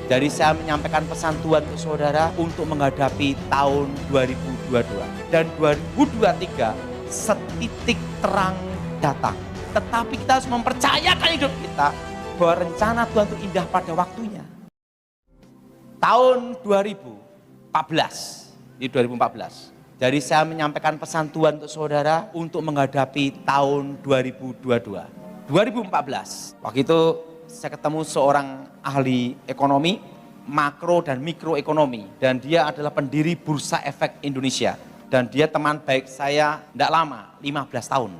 Jadi saya menyampaikan pesan Tuhan ke saudara untuk menghadapi tahun 2022. Dan 2023 setitik terang datang. Tetapi kita harus mempercayakan hidup kita bahwa rencana Tuhan itu indah pada waktunya. Tahun 2014, di 2014. Jadi saya menyampaikan pesan Tuhan untuk saudara untuk menghadapi tahun 2022. 2014, waktu itu saya ketemu seorang ahli ekonomi, makro dan mikroekonomi. Dan dia adalah pendiri Bursa Efek Indonesia. Dan dia teman baik saya tidak lama, 15 tahun.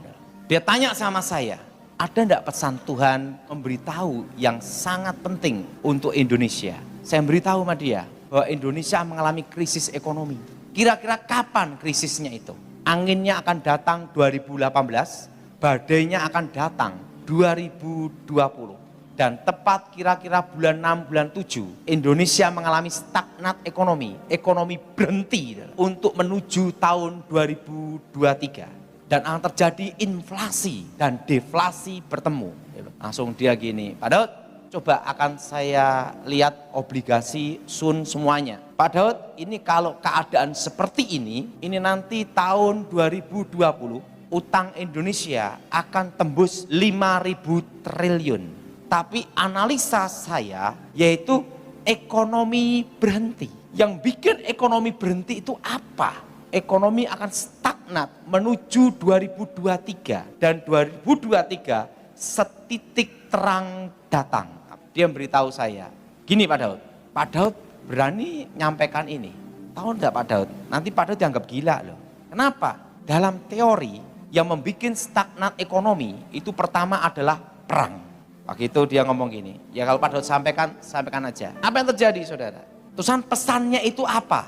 Dia tanya sama saya, ada enggak pesan Tuhan memberitahu yang sangat penting untuk Indonesia? Saya beritahu sama dia bahwa Indonesia mengalami krisis ekonomi. Kira-kira kapan krisisnya itu? Anginnya akan datang 2018, badainya akan datang 2020. Dan tepat kira-kira bulan 6, bulan 7, Indonesia mengalami stagnat ekonomi. Ekonomi berhenti untuk menuju tahun 2023. Dan akan terjadi inflasi dan deflasi bertemu. Langsung dia gini, Pak Daud, coba akan saya lihat obligasi Sun semuanya. Pak Daud, ini kalau keadaan seperti ini nanti tahun 2020, utang Indonesia akan tembus 5.000 triliun. Tapi analisa saya yaitu ekonomi berhenti. Yang bikin ekonomi berhenti itu apa? Ekonomi akan stagnat menuju 2023. Dan 2023 setitik terang datang. Dia memberitahu saya, gini Pak Daud. Pak Daud berani nyampaikan ini. Tahu enggak Pak Daud? Nanti Pak Daud dianggap gila loh. Kenapa? Dalam teori yang membuat stagnat ekonomi itu pertama adalah perang. Waktu itu dia ngomong gini, ya kalau Pak Daud sampaikan aja. Apa yang terjadi saudara? Terusan pesannya itu apa?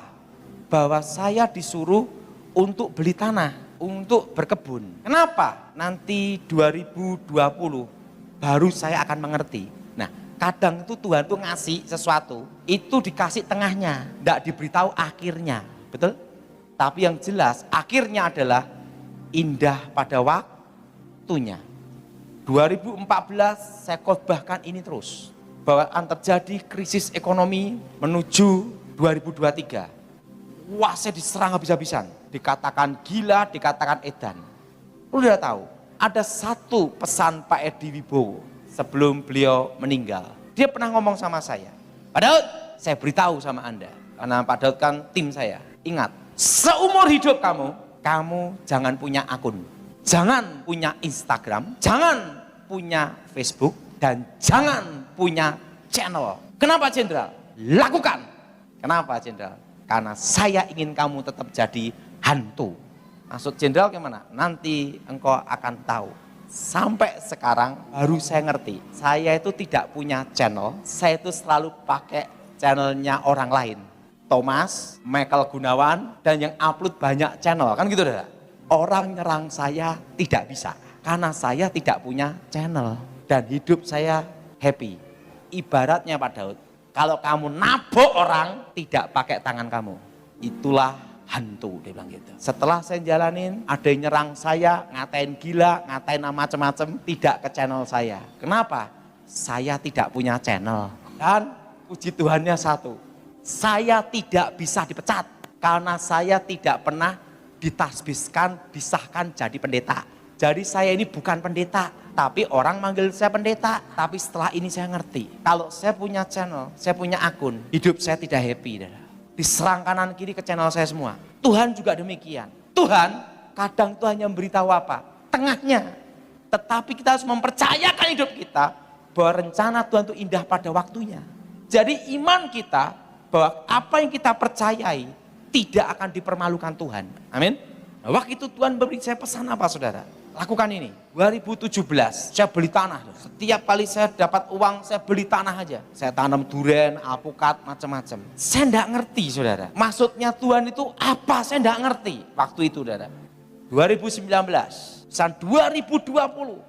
Bahwa saya disuruh untuk beli tanah, untuk berkebun. Kenapa? Nanti 2020 baru saya akan mengerti. Nah kadang itu Tuhan tuh ngasih sesuatu, itu dikasih tengahnya, enggak diberitahu akhirnya. Betul? Tapi yang jelas akhirnya adalah indah pada waktunya. 2014 saya khotbahkan ini terus, bahwa akan terjadi krisis ekonomi menuju 2023. Wah saya diserang habis-habisan, dikatakan gila, dikatakan edan. Lu udah tahu, ada satu pesan Pak Edi Wibowo sebelum beliau meninggal. Dia pernah ngomong sama saya, Pak Daud saya beritahu sama Anda, karena Pak Daud kan tim saya. Ingat, seumur hidup kamu jangan punya akun. Jangan punya Instagram, jangan punya Facebook, dan jangan punya channel. Kenapa Jenderal? Lakukan. Kenapa Jenderal? Karena saya ingin kamu tetap jadi hantu. Maksud Jenderal gimana? Nanti engkau akan tahu. Sampai sekarang baru saya ngerti. Saya itu tidak punya channel, saya itu selalu pakai channelnya orang lain. Thomas, Michael Gunawan, dan yang upload banyak channel. Kan gitu dah. Orang nyerang saya tidak bisa, karena saya tidak punya channel. Dan hidup saya happy. Ibaratnya Pak Daud, kalau kamu nabok orang, tidak pakai tangan kamu. Itulah hantu, dia bilang gitu. Setelah saya jalanin, ada yang nyerang saya, ngatain gila, ngatain macam-macam, tidak ke channel saya. Kenapa? Saya tidak punya channel. Dan puji Tuhannya satu, saya tidak bisa dipecat, karena saya tidak pernah ditasbiskan, disahkan jadi pendeta. Jadi saya ini bukan pendeta, tapi orang manggil saya pendeta. Tapi setelah ini saya ngerti, kalau saya punya channel, saya punya akun, hidup saya tidak happy. Diserang kanan kiri ke channel saya semua. Tuhan juga demikian. Tuhan kadang Tuhan yang memberitahu apa? Tengahnya. Tetapi kita harus mempercayakan hidup kita bahwa rencana Tuhan itu indah pada waktunya. Jadi iman kita bahwa apa yang kita percayai tidak akan dipermalukan Tuhan. Amin. Nah, waktu itu Tuhan beri saya pesan apa saudara? Lakukan ini. 2017 saya beli tanah. Setiap kali saya dapat uang saya beli tanah aja. Saya tanam durian, alpukat, macam-macam. Saya enggak ngerti saudara. Maksudnya Tuhan itu apa? Saya enggak ngerti waktu itu saudara. 2019, pesan 2020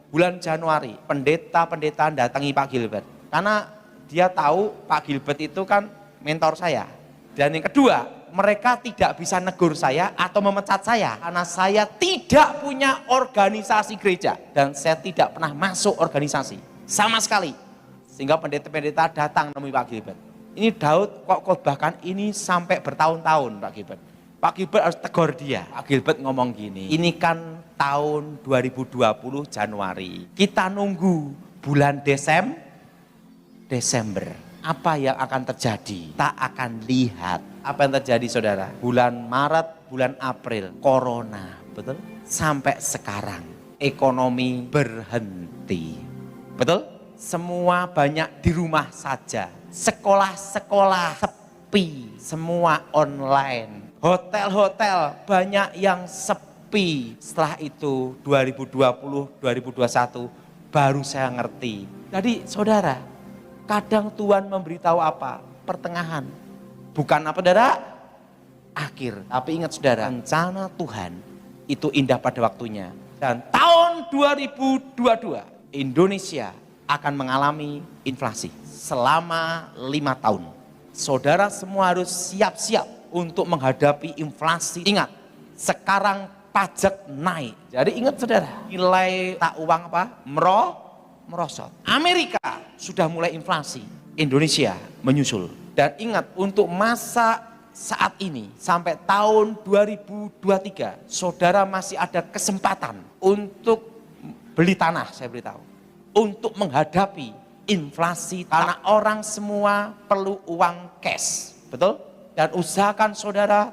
bulan Januari pendeta-pendeta datangi Pak Gilbert. Karena dia tahu Pak Gilbert itu kan mentor saya. Dan yang kedua, mereka tidak bisa negur saya atau memecat saya karena saya tidak punya organisasi gereja dan saya tidak pernah masuk organisasi sama sekali. Sehingga pendeta-pendeta datang menemui Pak Gilbert. Ini Daud kok khotbahkan ini sampai bertahun-tahun Pak Gilbert. Pak Gilbert harus tegur dia. Pak Gilbert ngomong gini, ini kan tahun 2020 Januari. Kita nunggu bulan Desember. Apa yang akan terjadi? Tak akan lihat. Apa yang terjadi saudara? Bulan Maret, bulan April, corona. Betul? Sampai sekarang ekonomi berhenti. Betul? Semua banyak di rumah saja. Sekolah-sekolah sepi. Semua online. Hotel-hotel banyak yang sepi. Setelah itu 2020, 2021 baru saya ngerti. Jadi saudara, kadang Tuhan memberitahu apa? Pertengahan. Bukan apa saudara? Akhir. Tapi ingat saudara, rencana Tuhan itu indah pada waktunya. Dan tahun 2022 Indonesia akan mengalami inflasi selama 5 tahun. Saudara semua harus siap-siap untuk menghadapi inflasi. Ingat, sekarang pajak naik. Jadi ingat saudara, nilai tak uang apa? Merosot. Amerika sudah mulai inflasi, Indonesia menyusul. Dan ingat, untuk masa saat ini sampai tahun 2023, saudara masih ada kesempatan untuk beli tanah, saya beritahu. Untuk menghadapi inflasi, karena orang semua perlu uang cash, betul? Dan usahakan saudara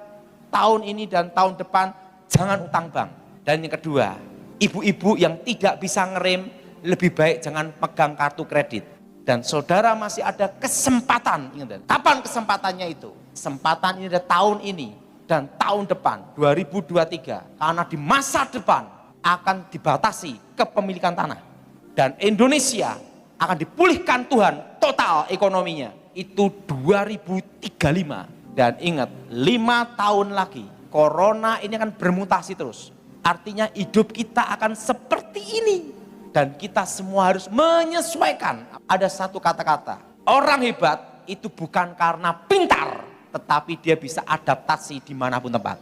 tahun ini dan tahun depan jangan utang bank. Dan yang kedua, ibu-ibu yang tidak bisa ngerem, lebih baik jangan pegang kartu kredit. Dan saudara masih ada kesempatan. Kapan kesempatannya itu? Kesempatan ini ada tahun ini dan tahun depan 2023. Karena di masa depan akan dibatasi kepemilikan tanah. Dan Indonesia akan dipulihkan Tuhan total ekonominya. Itu 2035. Dan ingat, 5 tahun lagi corona ini akan bermutasi terus. Artinya hidup kita akan seperti ini. Dan kita semua harus menyesuaikan. Ada satu kata-kata, orang hebat itu bukan karena pintar, tetapi dia bisa adaptasi dimanapun tempat.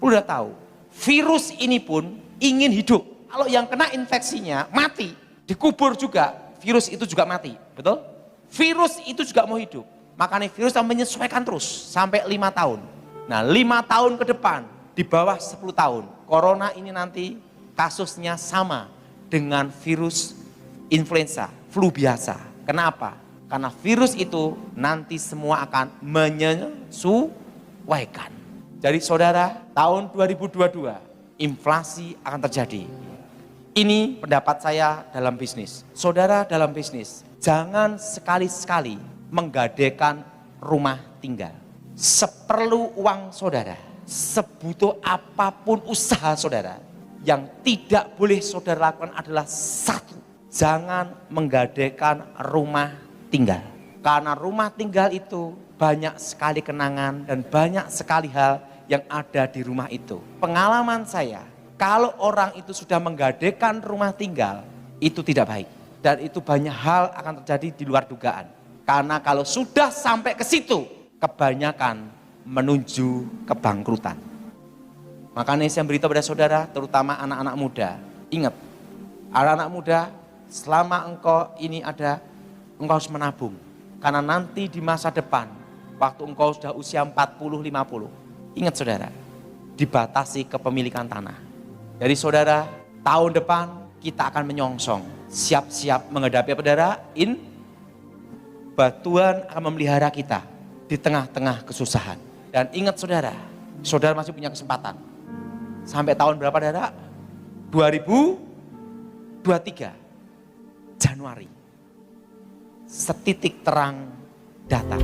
Udah tahu, virus ini pun ingin hidup. Kalau yang kena infeksinya mati, dikubur juga, virus itu juga mati, betul? Virus itu juga mau hidup. Makanya virus akan menyesuaikan terus sampai 5 tahun. Nah 5 tahun ke depan, di bawah 10 tahun, corona ini nanti kasusnya sama dengan virus influenza, flu biasa. Kenapa? Karena virus itu nanti semua akan menyesuaikan. Jadi saudara, tahun 2022 inflasi akan terjadi. Ini pendapat saya dalam bisnis. Saudara dalam bisnis, jangan sekali-sekali menggadaikan rumah tinggal. Seperlu uang saudara, sebutuh apapun usaha saudara, yang tidak boleh saudara lakukan adalah satu, jangan menggadaikan rumah tinggal. Karena rumah tinggal itu banyak sekali kenangan dan banyak sekali hal yang ada di rumah itu. Pengalaman saya, kalau orang itu sudah menggadaikan rumah tinggal, itu tidak baik. Dan itu banyak hal akan terjadi di luar dugaan. Karena kalau sudah sampai ke situ, kebanyakan menuju kebangkrutan. Makanya saya beritahu pada saudara, terutama anak-anak muda. Ingat, anak-anak muda, selama engkau ini ada, engkau harus menabung. Karena nanti di masa depan, waktu engkau sudah usia 40-50, ingat saudara, dibatasi kepemilikan tanah. Jadi saudara, tahun depan kita akan menyongsong. Siap-siap menghadapi apa saudara? Tuhan akan memelihara kita di tengah-tengah kesusahan. Dan ingat saudara, saudara masih punya kesempatan. Sampai tahun berapa saudara? 2023 Januari. Setitik terang datang.